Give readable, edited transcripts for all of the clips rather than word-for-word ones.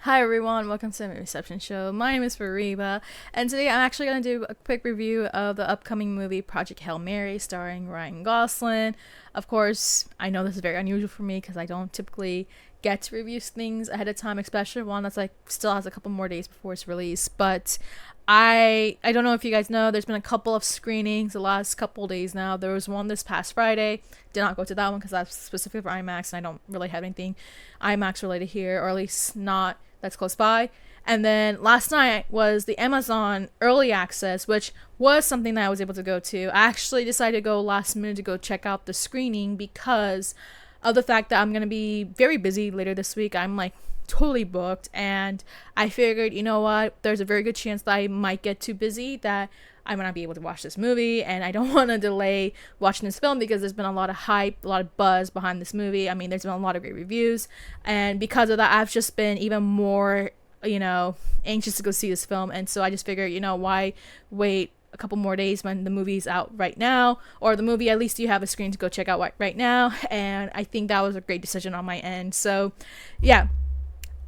Hi everyone, welcome to the Reception Show. My name is Fariba, and today I'm actually going to do a quick review of the upcoming movie Project Hail Mary starring Ryan Gosling. Of course, I know this is very unusual for me because I don't typically get to review things ahead of time, especially one that's like still has a couple more days before it's released. But I don't know if you guys know, there's been a couple of screenings the last couple days now. There was one this past Friday. Did not go to that one because that's specific for IMAX, and I don't really have anything IMAX related here, or at least not that's close by. And then last night was the Amazon early access, which was something that I was able to go to. I actually decided to go last minute to go check out the screening because of the fact that I'm going to be very busy later this week. I'm like totally booked, and I figured, you know what, there's a very good chance that I might get too busy that I might not be able to watch this movie, and I don't want to delay watching this film because there's been a lot of hype, a lot of buzz behind this movie. I mean, there's been a lot of great reviews, and because of that, I've just been even more, anxious to go see this film. And so I just figured, why wait a couple more days when the movie's out right now, or the movie, at least you have a screen to go check out right now. And I think that was a great decision on my end. So yeah,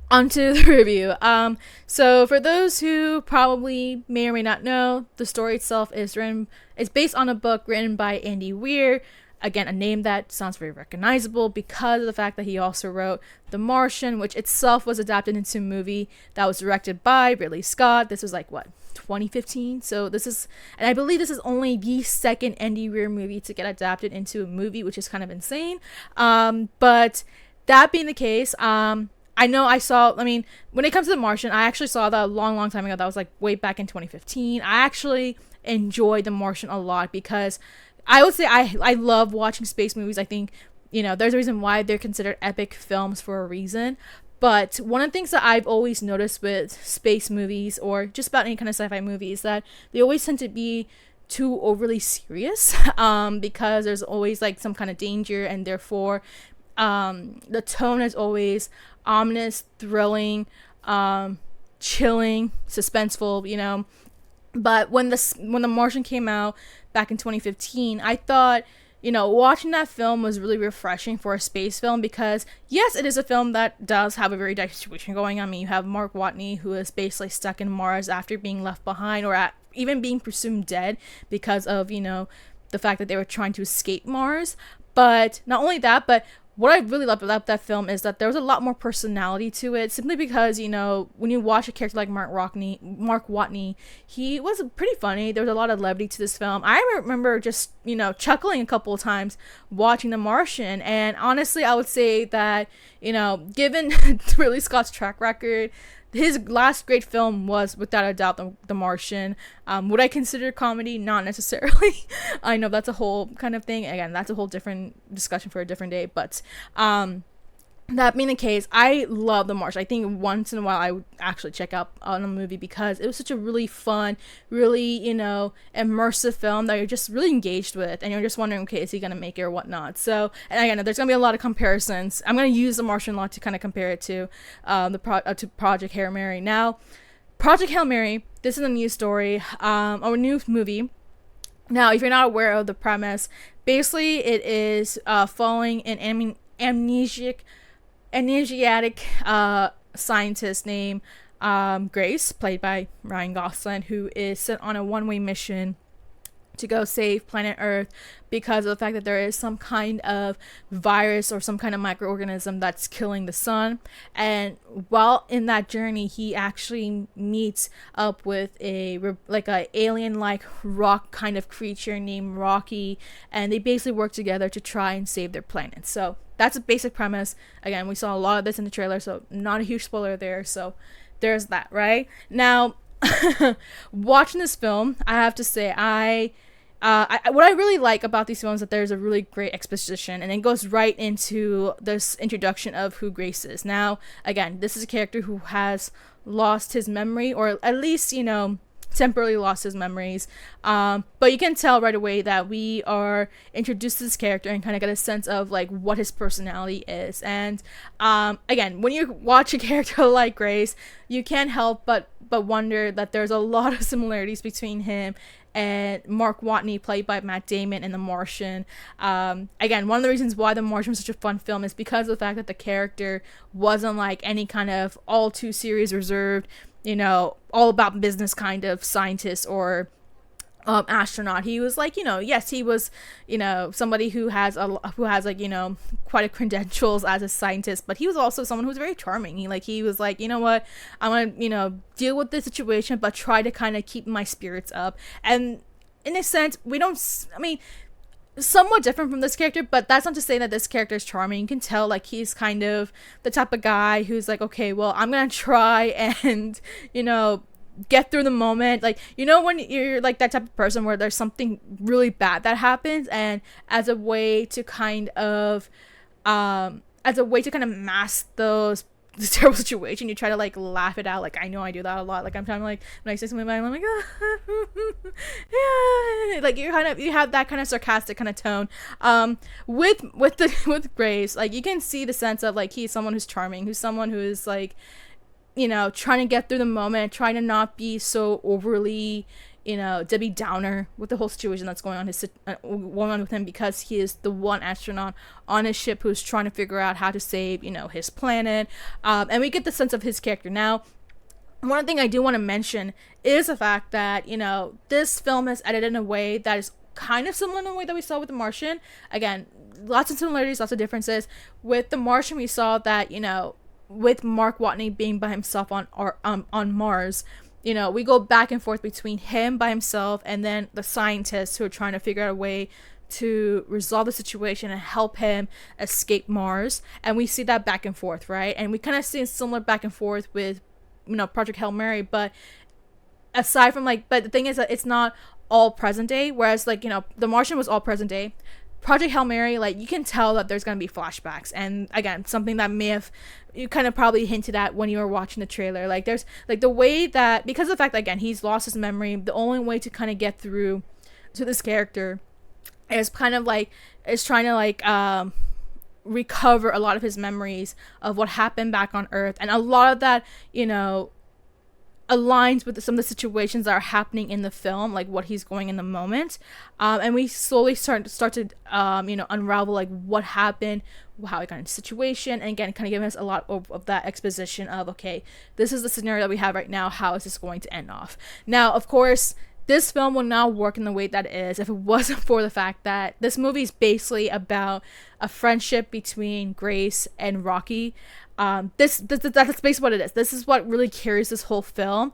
onto the review. So for those who probably may or may not know, the story itself is based on a book written by Andy Weir. Again, a name that sounds very recognizable because of the fact that he also wrote The Martian, which itself was adapted into a movie that was directed by Ridley Scott. This was like, what, 2015? So this is, and I believe this is only the second Andy Weir movie to get adapted into a movie, which is kind of insane. But that being the case, I know when it comes to The Martian, I actually saw that a long, long time ago. That was like way back in 2015. I actually enjoyed The Martian a lot because I would say I love watching space movies. I think, there's a reason why they're considered epic films for a reason. But one of the things that I've always noticed with space movies, or just about any kind of sci-fi movie, is that they always tend to be too overly serious because there's always like some kind of danger, and therefore the tone is always ominous, thrilling, chilling, suspenseful. But when The Martian came out back in 2015, I thought, watching that film was really refreshing for a space film because, yes, it is a film that does have a very dark situation going on. I mean, you have Mark Watney, who is basically stuck in Mars after being left behind, or even being presumed dead because of, the fact that they were trying to escape Mars. But not only that, but what I really loved about that film is that there was a lot more personality to it, simply because, when you watch a character like Mark Watney, he was pretty funny. There was a lot of levity to this film. I remember just, chuckling a couple of times watching The Martian. And honestly, I would say that, given Ridley Scott's track record, his last great film was without a doubt the Martian. Would I consider comedy? Not necessarily. I know that's a whole kind of thing. Again, that's a whole different discussion for a different day. But that being the case, I love The Martian. I think once in a while I would actually check out on a movie because it was such a really fun, really, immersive film that you're just really engaged with, and you're just wondering, okay, is he gonna make it or whatnot? So, and again, there's gonna be a lot of comparisons. I'm gonna use The Martian a lot to kind of compare it to to Project Hail Mary. Now, Project Hail Mary, this is a new story, or a new movie. Now, if you're not aware of the premise, basically it is following an amnesiac scientist named Grace, played by Ryan Gosling, who is sent on a one-way mission to go save planet Earth because of the fact that there is some kind of virus or some kind of microorganism that's killing the sun. And while in that journey, he actually meets up with a alien-like rock kind of creature named Rocky, and they basically work together to try and save their planet. So that's a basic premise. Again, we saw a lot of this in the trailer, so not a huge spoiler there. So there's that, right? Now, watching this film, I have to say, what I really like about these films is that there's a really great exposition, and it goes right into this introduction of who Grace is. Now, again, this is a character who has lost his memory, or at least, temporarily lost his memories. But you can tell right away that we are introduced to this character and kind of get a sense of like what his personality is. And again, when you watch a character like Grace, you can't help but but wonder that there's a lot of similarities between him and Mark Watney, played by Matt Damon in The Martian. Again, one of the reasons why The Martian was such a fun film is because of the fact that the character wasn't like any kind of all too serious, reserved, all about business kind of scientist or astronaut. He was like, yes, he was, somebody who has like, quite a credentials as a scientist, but he was also someone who was very charming. He was like, you know what, I want to, deal with this situation, but try to kind of keep my spirits up. And in a sense, somewhat different from this character, but that's not to say that this character is charming. You can tell like he's kind of the type of guy who's like, okay, well, I'm gonna try and get through the moment. Like, when you're like that type of person where there's something really bad that happens, and as a way to kind of mask this terrible situation, you try to like laugh it out. Like, I know I do that a lot. Like, I'm trying to, like, when I say something about it, I'm like, yeah, like you have that kind of sarcastic kind of tone with Grace. Like, you can see the sense of like he's someone who's charming, who's someone who is like, trying to get through the moment, trying to not be so overly, Debbie Downer with the whole situation that's going on with him, because he is the one astronaut on his ship who's trying to figure out how to save, his planet. And we get the sense of his character. Now, one thing I do want to mention is the fact that, this film is edited in a way that is kind of similar in the way that we saw with The Martian. Again, lots of similarities, lots of differences. With The Martian, we saw that, with Mark Watney being by himself on Mars, we go back and forth between him by himself and then the scientists who are trying to figure out a way to resolve the situation and help him escape Mars. And we see that back and forth, right? And we kind of see a similar back and forth with, Project Hail Mary, but aside from but the thing is that it's not all present day, whereas like, The Martian was all present day. Project Hail Mary, like, you can tell that there's going to be flashbacks. And again, something that you kind of probably hinted at when you were watching the trailer. Like, there's like the way that, because of the fact that, again, he's lost his memory, the only way to kind of get through to this character is kind of like, is trying to like, recover a lot of his memories of what happened back on Earth. And a lot of that, aligns with some of the situations that are happening in the film, like what he's going in the moment, and we slowly start to unravel like what happened, how he got into the situation, and again, kind of giving us a lot of that exposition of, okay, this is the scenario that we have right now, how is this going to end off. Now, of course, this film will not work in the way that it is if it wasn't for the fact that this movie is basically about a friendship between Grace and Rocky. That's basically what it is. This is what really carries this whole film.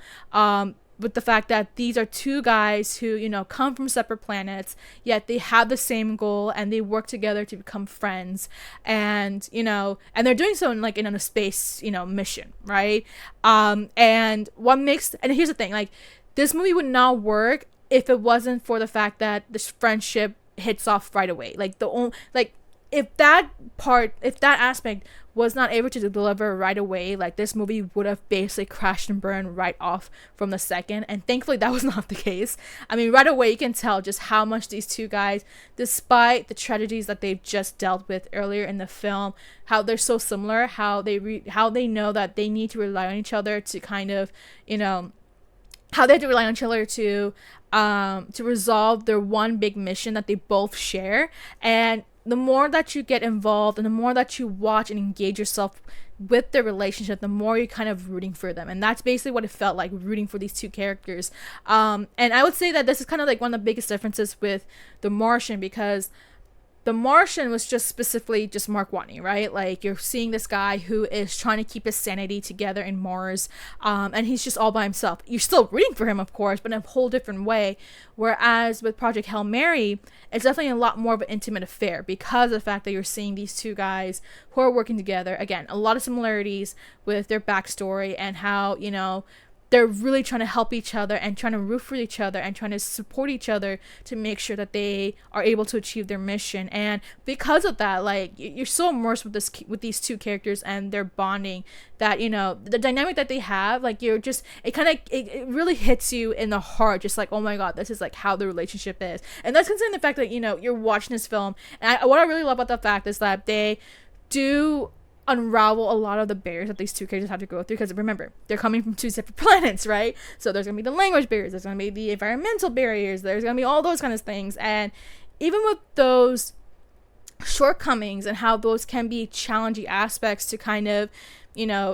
With the fact that these are two guys who, come from separate planets, yet they have the same goal and they work together to become friends. And, and they're doing so in a space, mission, right? And here's the thing, like, this movie would not work if it wasn't for the fact that this friendship hits off right away. If that aspect was not able to deliver right away, like, this movie would have basically crashed and burned right off from the second. And thankfully that was not the case. I mean, right away you can tell just how much these two guys, despite the tragedies that they've just dealt with earlier in the film, how they're so similar, how they know that they need to rely on each other to kind of, how they have to rely on each other to resolve their one big mission that they both share. And the more that you get involved and the more that you watch and engage yourself with their relationship, the more you're kind of rooting for them. And that's basically what it felt like, rooting for these two characters. And I would say that this is kind of like one of the biggest differences with The Martian, because The Martian was just specifically just Mark Watney, right? Like, you're seeing this guy who is trying to keep his sanity together in Mars, and he's just all by himself. You're still rooting for him, of course, but in a whole different way. Whereas with Project Hail Mary, it's definitely a lot more of an intimate affair because of the fact that you're seeing these two guys who are working together. Again, a lot of similarities with their backstory and how, they're really trying to help each other and trying to root for each other and trying to support each other to make sure that they are able to achieve their mission. And because of that, like, you're so immersed with these two characters and their bonding that, the dynamic that they have, like, it really hits you in the heart, just like, oh my god, this is like how the relationship is. And that's considering the fact that, you're watching this film. And what I really love about the fact is that they do unravel a lot of the barriers that these two characters have to go through, because remember, they're coming from two separate planets, right? So there's gonna be the language barriers, there's gonna be the environmental barriers, there's gonna be all those kind of things. And even with those shortcomings and how those can be challenging aspects to kind of,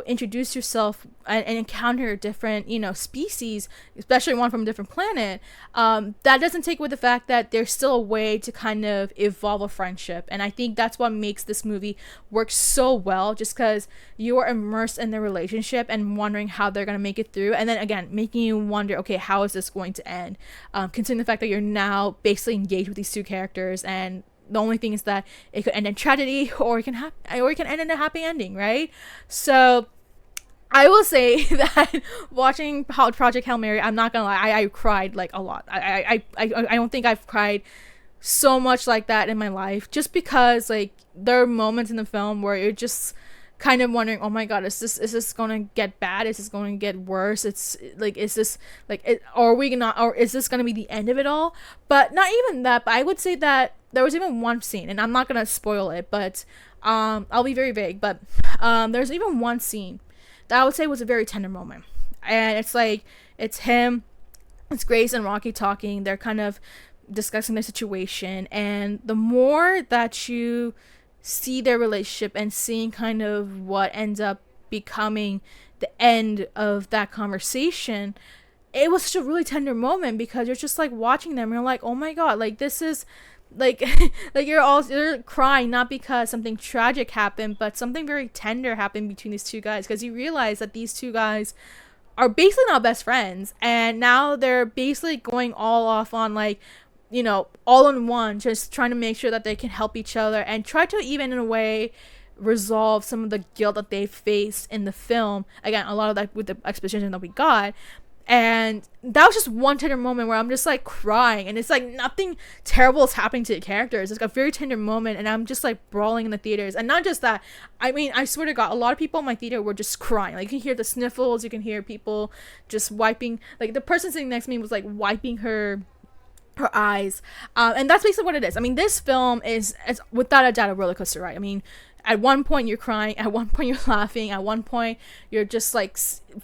introduce yourself and encounter different, species, especially one from a different planet, that doesn't take away the fact that there's still a way to kind of evolve a friendship. And I think that's what makes this movie work so well, just because you are immersed in the relationship and wondering how they're going to make it through. And then again, making you wonder, okay, how is this going to end? Considering the fact that you're now basically engaged with these two characters, and the only thing is that it could end in tragedy, or it can end in a happy ending, right? So I will say that watching Project Hail Mary, I'm not gonna lie, I cried like a lot. I don't think I've cried so much like that in my life, just because like there are moments in the film where you're just kind of wondering, oh my god, is this gonna get bad? Is this going to get worse? It's like, is this like, or is this gonna be the end of it all? But not even that. But I would say that there was even one scene, and I'm not gonna spoil it, but I'll be very vague. But there's even one scene that I would say was a very tender moment, and it's like, it's Grace and Rocky talking. They're kind of discussing their situation, and the more that you see their relationship and seeing kind of what ends up becoming the end of that conversation, it was such a really tender moment, because you're just like watching them, you're like, oh my god, like this is like like you're crying, not because something tragic happened, but something very tender happened between these two guys, because you realize that these two guys are basically not best friends, and now they're basically going all off on like, all in one, just trying to make sure that they can help each other and try to even in a way resolve some of the guilt that they faced in the film. Again, a lot of that with the exposition that we got. And that was just one tender moment where I'm just like crying, and it's like nothing terrible is happening to the characters. It's like a very tender moment, and I'm just like brawling in the theaters. And not just that, I mean, I swear to god, a lot of people in my theater were just crying. Like, you can hear the sniffles, you can hear people just wiping, like the person sitting next to me was like wiping her eyes, and that's basically what it is. I mean, this film is without a doubt a roller coaster ride. I mean, at one point you're crying, at one point you're laughing, at one point you're just like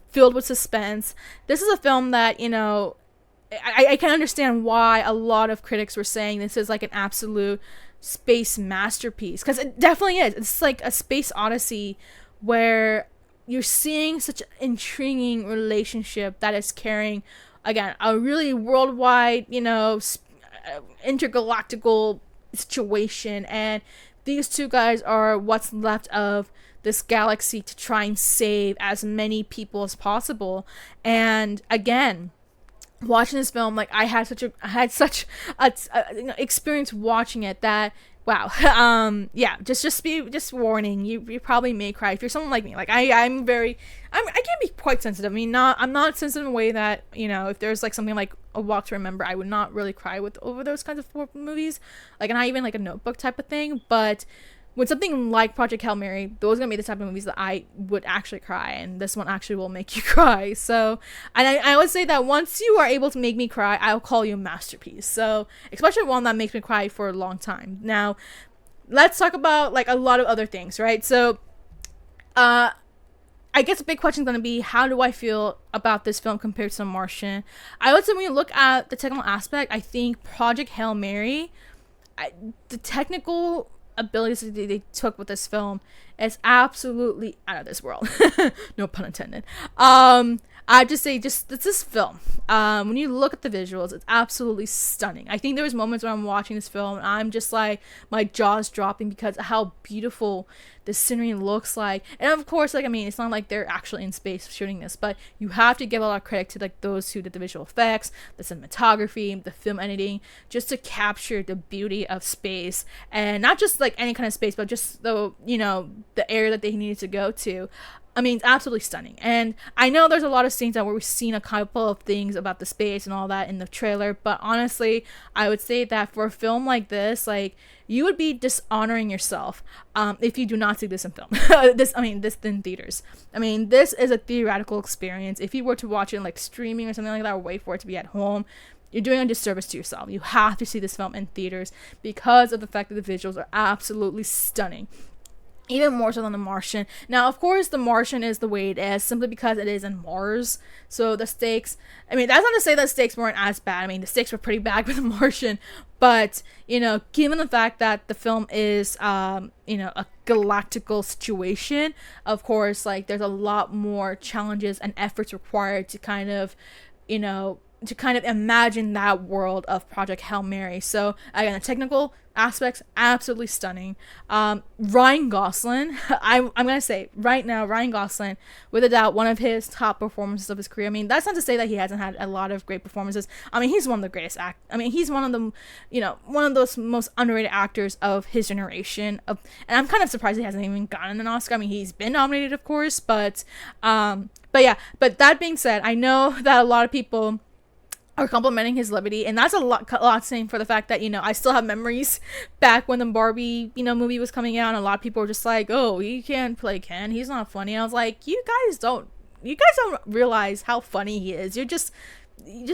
filled with suspense. This is a film that, I can understand why a lot of critics were saying this is like an absolute space masterpiece, because it definitely is. It's like a space odyssey where you're seeing such an intriguing relationship that is carrying, again, a really worldwide, intergalactical situation. And these two guys are what's left of this galaxy to try and save as many people as possible. And again, watching this film, like I had such a experience watching it that, wow. Yeah, just warning, you probably may cry if you're someone like me. Like I can be quite sensitive. I mean, I'm not sensitive in a way that, if there's like something like A Walk to Remember, I would not really cry over those kinds of movies, like not even like a Notebook type of thing. But with something like Project Hail Mary, those are gonna be the type of movies that I would actually cry, and this one actually will make you cry. So, and I would say that once you are able to make me cry, I'll call you a masterpiece. So, especially one that makes me cry for a long time. Now, let's talk about like a lot of other things, right? So, I guess a big question is going to be, how do I feel about this film compared to The Martian? I would say when you look at the technical aspect, I think Project Hail Mary, the technical abilities that they took with this film is absolutely out of this world. No pun intended. I'd just say this film, when you look at the visuals, it's absolutely stunning. I think there was moments when I'm watching this film and I'm just like, my jaw's dropping because of how beautiful the scenery looks like. And of course, like, I mean, it's not like they're actually in space shooting this, but you have to give a lot of credit to like those who did the visual effects, the cinematography, the film editing, just to capture the beauty of space. And not just like any kind of space, but just the area that they needed to go to. I mean, it's absolutely stunning. And I know there's a lot of scenes where we've seen a couple of things about the space and all that in the trailer, but honestly, I would say that for a film like this, like, you would be dishonoring yourself if you do not see this in film. This in theaters. I mean, this is a theatrical experience. If you were to watch it like streaming or something like that, or wait for it to be at home, you're doing a disservice to yourself. You have to see this film in theaters because of the fact that the visuals are absolutely stunning. even more so than The Martian. Now, of course, The Martian is the way it is simply because it is in Mars. So the stakes, I mean, that's not to say that stakes weren't as bad. I mean, the stakes were pretty bad with The Martian. But, given the fact that the film is, a galactical situation, of course, like, there's a lot more challenges and efforts required to kind of, imagine that world of Project Hail Mary. So again, the technical aspects absolutely stunning. Ryan Gosling, I'm gonna say right now, Ryan Gosling, with a doubt, one of his top performances of his career. I mean, that's not to say that he hasn't had a lot of great performances. I mean, he's one of the greatest he's one of the, one of those most underrated actors of his generation. And I'm kind of surprised he hasn't even gotten an Oscar. I mean, he's been nominated, of course, but yeah. But that being said, I know that a lot of people are complimenting his levity, and that's a lot saying for the fact that I still have memories back when the Barbie movie was coming out, and a lot of people were just like, oh, he can't play Ken, he's not funny. I was like, you guys don't realize how funny he is. You just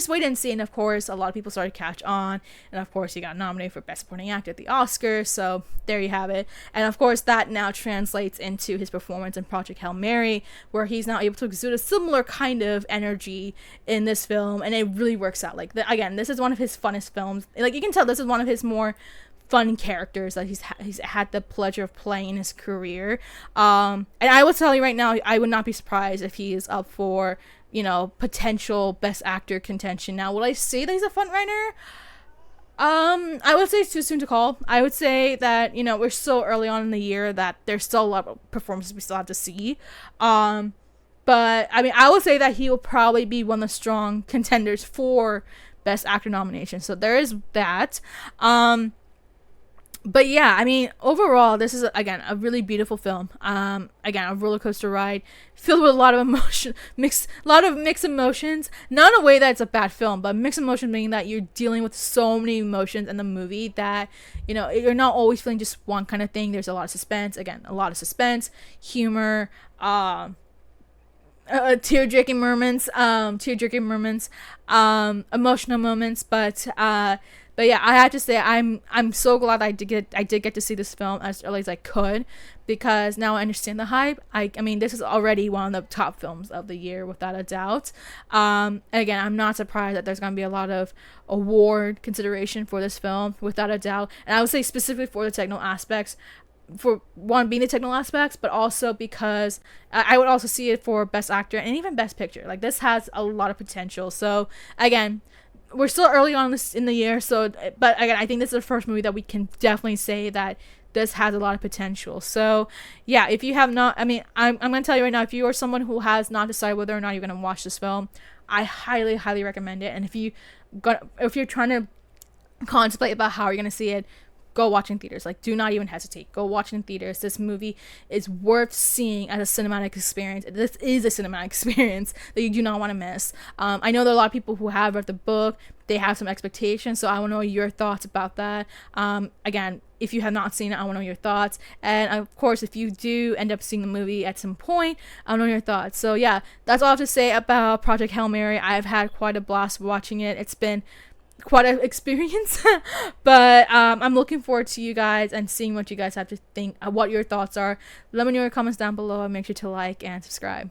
wait and see. And of course, a lot of people started to catch on, and of course he got nominated for Best Supporting Actor at the Oscars, so there you have it. And of course that now translates into his performance in Project Hail Mary, where he's now able to exude a similar kind of energy in this film, and it really works out. Like, again, this is one of his funnest films. Like, you can tell this is one of his more fun characters that he's had the pleasure of playing in his career. And I will tell you right now, I would not be surprised if he is up for potential Best Actor contention. Now, will I say that he's a front runner? I would say it's too soon to call. I would say that, we're so early on in the year that there's still a lot of performances we still have to see. But, I mean, I would say that he will probably be one of the strong contenders for Best Actor nomination. So there is that. But yeah, I mean, overall, this is, again, a really beautiful film. Again, a roller coaster ride filled with a lot of mixed emotions. Not in a way that it's a bad film, but mixed emotions meaning that you're dealing with so many emotions in the movie that, you're not always feeling just one kind of thing. There's a lot of suspense. Again, a lot of suspense, humor, tear-jerking moments, emotional moments, but yeah, I have to say I'm so glad I did get to see this film as early as I could, because now I understand the hype. I mean, this is already one of the top films of the year without a doubt. And again, I'm not surprised that there's gonna be a lot of award consideration for this film without a doubt. And I would say specifically for the technical aspects, for one being the technical aspects, but also because I would also see it for Best Actor and even Best Picture. Like, this has a lot of potential. So again, we're still early on this in the year, so, but again, I think this is the first movie that we can definitely say that this has a lot of potential. So yeah, if you have not, I mean, I'm gonna tell you right now, if you are someone who has not decided whether or not you're gonna watch this film, I highly recommend it. And if you're trying to contemplate about how you're gonna see it, go watch in theaters. Like, do not even hesitate. Go watch in theaters. This movie is worth seeing as a cinematic experience. This is a cinematic experience that you do not want to miss. I know there are a lot of people who have read the book. They have some expectations, so I want to know your thoughts about that. Again, if you have not seen it, I want to know your thoughts. And of course, if you do end up seeing the movie at some point, I want to know your thoughts. So yeah, that's all I have to say about Project Hail Mary. I've had quite a blast watching it. It's been quite an experience. But I'm looking forward to you guys and seeing what you guys have to think, what your thoughts are. Let me know your comments down below, and make sure to like and subscribe.